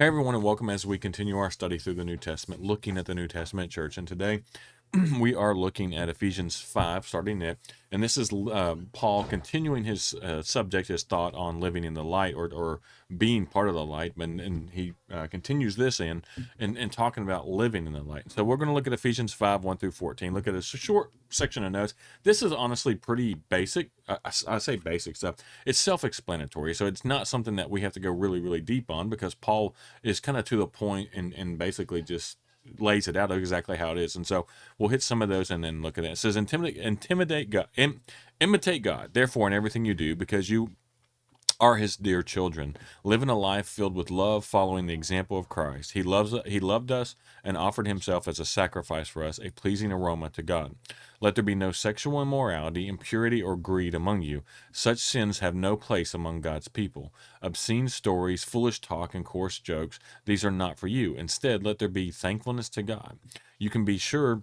Hey everyone, and welcome as we continue our study through the New Testament, looking at the New Testament church. And today we are looking at Ephesians 5, starting it. And this is Paul continuing his subject, his thought on living in the light or being part of the light. And he continues this and talking about living in the light. So we're going to look at Ephesians 5, 1 through 14. Look at a short section of notes. This is honestly pretty basic. I say basic stuff. It's self-explanatory. So it's not something that we have to go really, really deep on because Paul is kind of to the point and basically just lays it out exactly how it is. And so we'll hit some of those and then look at it. It says, intimidate God, imitate God, therefore, in everything you do, because you are his dear children. Living a life filled with love, following the example of Christ. He loved us and offered himself as a sacrifice for us, a pleasing aroma to God. Let there be no sexual immorality, impurity, or greed among you. Such sins have no place among God's people. Obscene stories, foolish talk, and coarse jokes, these are not for you. Instead, let there be thankfulness to God. You can be sure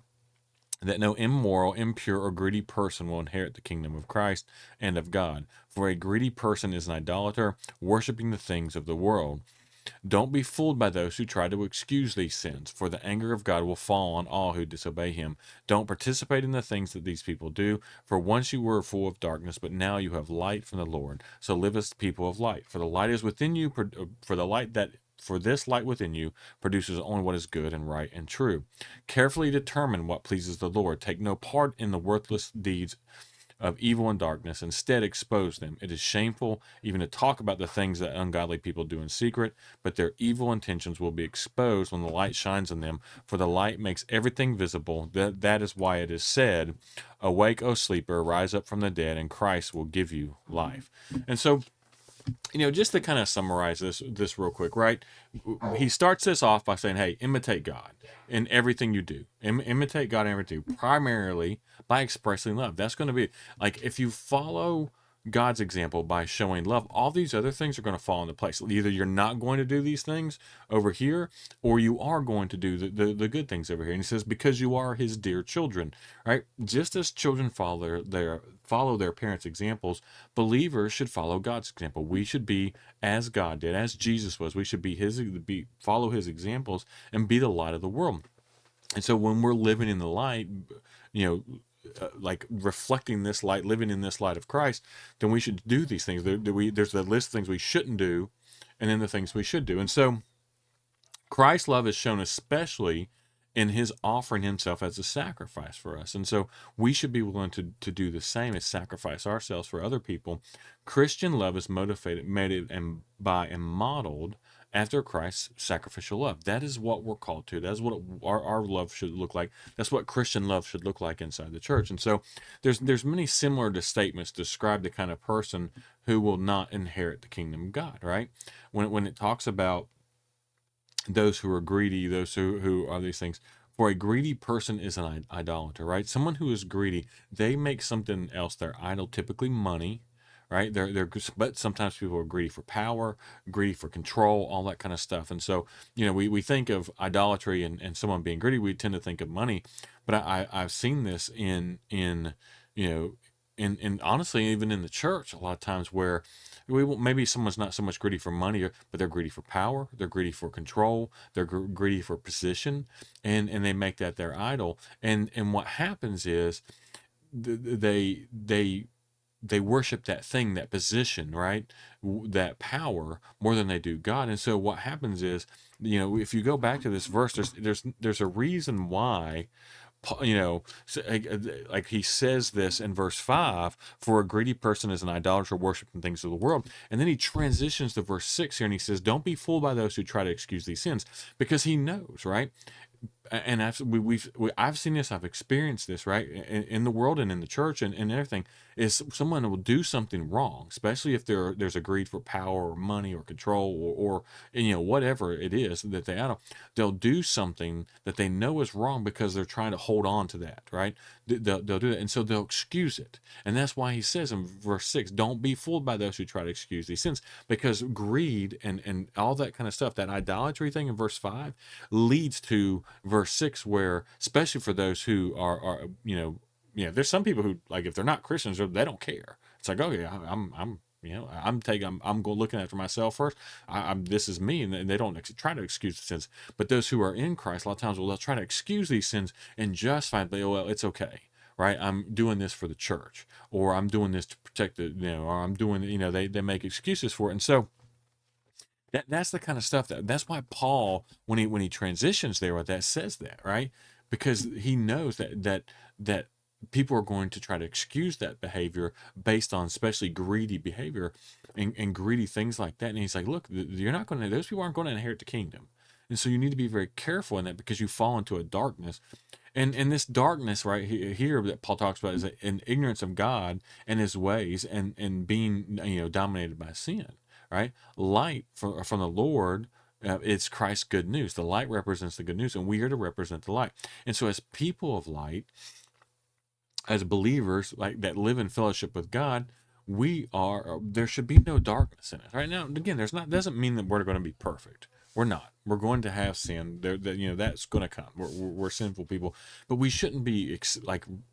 that no immoral, impure, or greedy person will inherit the kingdom of Christ and of God. For a greedy person is an idolater, worshiping the things of the world. Don't be fooled by those who try to excuse these sins, for the anger of God will fall on all who disobey him. Don't participate in the things that these people do, for once you were full of darkness, but now you have light from the Lord. So live as people of light. For the light is within you, for this light within you produces only what is good and right and true. Carefully determine what pleases the Lord. Take no part in the worthless deeds of evil and darkness. Instead, expose them. It is shameful even to talk about the things that ungodly people do in secret, but their evil intentions will be exposed when the light shines on them. For the light makes everything visible. That is why it is said, "Awake, O sleeper, rise up from the dead, and Christ will give you life." And so, just to kind of summarize this real quick, right? He starts this off by saying, "Hey, imitate God in everything you do. Imitate God in everything, primarily by expressing love." That's going to be like if you follow God's example by showing love, all these other things are going to fall into place. Either you're not going to do these things over here, or you are going to do the good things over here. And he says, because you are his dear children, right? Just as children follow their parents' examples, believers should follow God's example. We should be as God did, as Jesus was. We should follow his examples and be the light of the world. And so when we're living in the light, you know, like reflecting this light, living in this light of Christ, then we should do these things. There's the list of things we shouldn't do, and then the things we should do. And so Christ's love is shown especially in his offering himself as a sacrifice for us. And so we should be willing to do the same as sacrifice ourselves for other people. Christian love is motivated and modeled after Christ's sacrificial love. That is what we're called to. That's what our love should look like. That's what Christian love should look like inside the church. And so there's many similar to statements describe the kind of person who will not inherit the kingdom of God, right? When it talks about those who are greedy, those who are these things. For a greedy person is an idolater, right? Someone who is greedy, they make something else their idol, typically money, right? But sometimes people are greedy for power, greedy for control, all that kind of stuff. And so, we think of idolatry and someone being greedy, we tend to think of money. But I've seen this you know, in honestly, even in the church, a lot of times where maybe someone's not so much greedy for money, but they're greedy for power, they're greedy for control, they're greedy for position, and they make that their idol. And what happens is they worship that thing, that position, right? That power more than they do God. And so what happens is, if you go back to this verse, there's a reason why like he says this in verse 5, for a greedy person is an idolater worshiping things of the world. And then he transitions to verse 6 here and he says, don't be fooled by those who try to excuse these sins, because he knows, right? And I've seen this, I've experienced this, right, in the world and in the church and everything. Is someone will do something wrong, especially if there's a greed for power or money or control or whatever it is that they'll do something that they know is wrong because they're trying to hold on to that, right? They'll do that, and so they'll excuse it. And that's why he says in verse 6, don't be fooled by those who try to excuse these sins, because greed and all that kind of stuff, that idolatry thing in verse 5 leads to verse 6, where especially for those who are there's some people who, like, if they're not Christians, they don't care. It's like, okay, I'm I'm going looking after myself first. This is me, and they don't try to excuse the sins. But those who are in Christ, a lot of times, well, they'll try to excuse these sins and justify it. Well, it's okay, right? I'm doing this for the church, or I'm doing this to protect or I'm doing, they make excuses for it, and so that's the kind of stuff that's why Paul, when he transitions there with that, says that, right? Because he knows that people are going to try to excuse that behavior based on especially greedy behavior and greedy things like that. And he's like, look, you're not going to, those people aren't going to inherit the kingdom. And so you need to be very careful in that, because you fall into a darkness. And this darkness right here that Paul talks about is an ignorance of God and his ways, and being, dominated by sin, right? Light from the Lord, it's Christ's good news. The light represents the good news, and we are to represent the light. And so as people of light, as believers like that live in fellowship with God, there should be no darkness in it. Right now, again, there's not doesn't mean that we're going to be perfect. We're not. We're going to have sin. That's going to come. We're sinful people, but we shouldn't be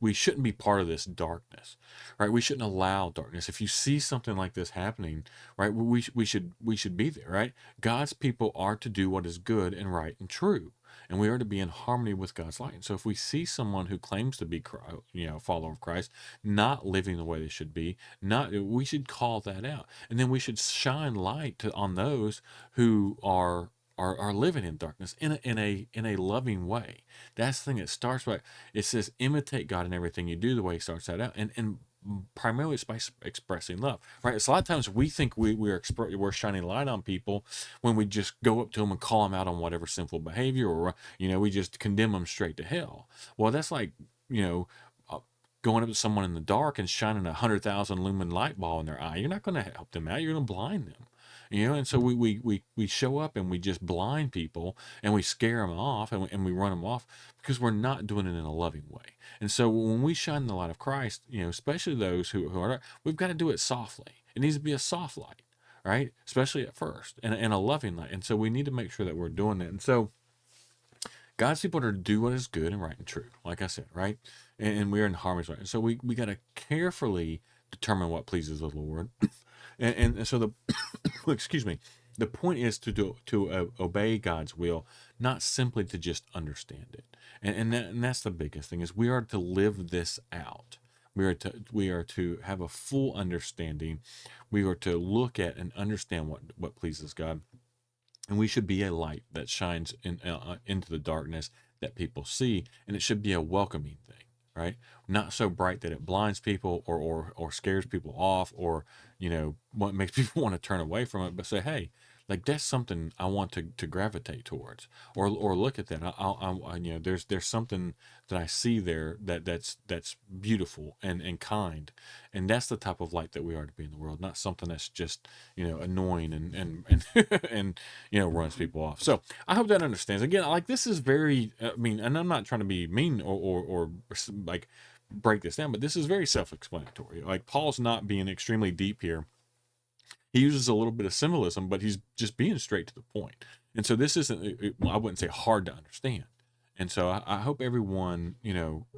we shouldn't be part of this darkness, right? We shouldn't allow darkness. If you see something like this happening, right, we should be there, right? God's people are to do what is good and right and true, and we are to be in harmony with God's light. And so if we see someone who claims to be, a follower of Christ, not living the way they should be, we should call that out, and then we should shine light on those who are living in darkness in a loving way. That's the thing. It starts by, it says, imitate God in everything you do. The way he starts that out, and primarily it's by expressing love, right? So a lot of times we think we're shining light on people when we just go up to them and call them out on whatever sinful behavior, or we just condemn them straight to hell. Well, that's like, you know going up to someone in the dark and shining 100,000 lumen light ball in their eye. You're not going to help them out. You're going to blind them. And so we show up and we just blind people, and we scare them off, and we run them off, because we're not doing it in a loving way. And so when we shine the light of Christ, especially those who are, we've got to do it softly. It needs to be a soft light, right? Especially at first, and a loving light. And so we need to make sure that we're doing that. And so God's people are to do what is good and right and true, like I said, right? And we're in harmony, right? And so we got to carefully determine what pleases the Lord. And so excuse me, the point is to obey God's will, not simply to just understand it. And that's the biggest thing, is we are to live this out. We are to have a full understanding. We are to look at and understand what pleases God. And we should be a light that shines into the darkness that people see, and it should be a welcoming thing, right? Not so bright that it blinds people, or scares people off, or what makes people want to turn away from it, but say, hey, like, that's something I want to gravitate towards, or look at that. There's something that I see there that's beautiful and kind, and that's the type of light that we are to be in the world, not something that's just annoying and and runs people off. So I hope that understands. Again, like, this is very, and I'm not trying to be mean, or like break this down, but this is very self-explanatory. Like, Paul's not being extremely deep here. He uses a little bit of symbolism, but he's just being straight to the point. And so this isn't, I wouldn't say hard to understand. And so I hope everyone,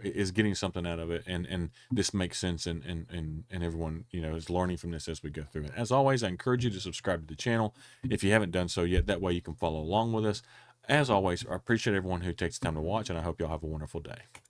is getting something out of it, and this makes sense, and everyone, is learning from this as we go through it. As always, I encourage you to subscribe to the channel if you haven't done so yet. That way you can follow along with us. As always, I appreciate everyone who takes the time to watch, and I hope y'all have a wonderful day.